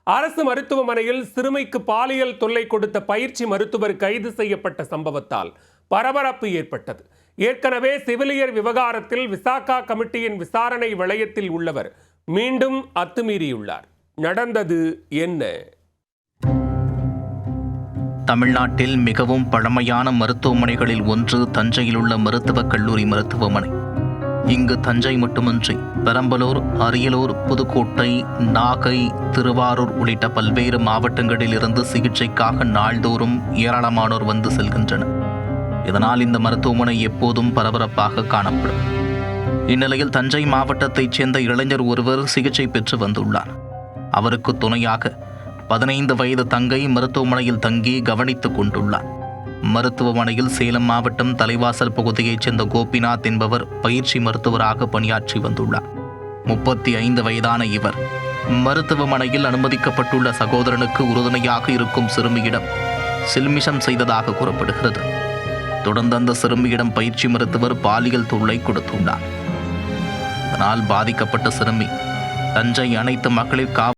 அரசு மருத்துவமனையில் சிறுமிக்கு பாலியல் தொல்லை கொடுத்த பயிற்சி மருத்துவர் கைது செய்யப்பட்ட சம்பவத்தால் பரபரப்பு ஏற்பட்டது. ஏற்கனவே செவிலியர் விவகாரத்தில் விசாகா கமிட்டியின் விசாரணை வளையத்தில் உள்ளவர் மீண்டும் அத்துமீறியுள்ளார். நடந்தது என்ன? தமிழ்நாட்டில் மிகவும் பழமையான மருத்துவமனைகளில் ஒன்று தஞ்சையில் உள்ள மருத்துவக் கல்லூரி மருத்துவமனை. இங்கு தஞ்சை மட்டுமின்றி பெரம்பலூர், அரியலூர், புதுக்கோட்டை, நாகை, திருவாரூர் உள்ளிட்ட பல்வேறு மாவட்டங்களில் இருந்து சிகிச்சைக்காக நாள்தோறும் ஏராளமானோர் வந்து செல்கின்றனர். இதனால் இந்த மருத்துவமனை எப்போதும் பரபரப்பாக காணப்படும். இந்நிலையில் தஞ்சை மாவட்டத்தைச் சேர்ந்த இளைஞர் ஒருவர் சிகிச்சை பெற்று வந்துள்ளார். அவருக்கு துணையாக 15 வயது தங்கை மருத்துவமனையில் தங்கி கவனித்துக் கொண்டுள்ளார். மருத்துவமனையில் சேலம் மாவட்டம் தலைவாசல் பகுதியைச் சேர்ந்த கோபிநாத் என்பவர் பயிற்சி மருத்துவராக பணியாற்றி வந்துள்ளார். 35 வயதான இவர் மருத்துவமனையில் அனுமதிக்கப்பட்டுள்ள சகோதரனுக்கு உறுதுணையாக இருக்கும் சிறுமியிடம் சில்மிஷம் செய்ததாக கூறப்படுகிறது. தொடர்ந்து அந்த சிறுமியிடம் பயிற்சி மருத்துவர் பாலியல் தொல்லை கொடுத்துள்ளார். இதனால் பாதிக்கப்பட்ட சிறுமி தஞ்சை அனைத்து மகளிர் காவல்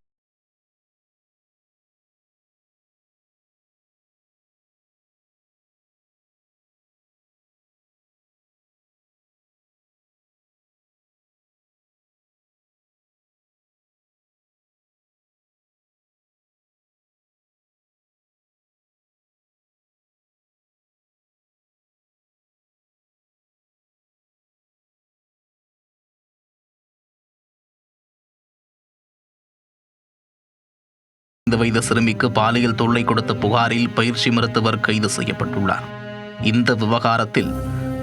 வயது சிறுமிக்கு பாலியல் தொல்லை கொடுத்த புகாரில் பயிற்சி மருத்துவர் கைது செய்யப்பட்டுள்ளார். இந்த விவகாரத்தில்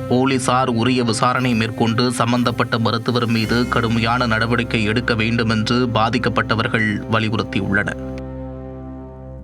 போலீசார் உரிய விசாரணை மேற்கொண்டு சம்பந்தப்பட்ட மருத்துவர் மீது கடுமையான நடவடிக்கை எடுக்க வேண்டும் என்று பாதிக்கப்பட்டவர்கள் வலியுறுத்தியுள்ளனர்.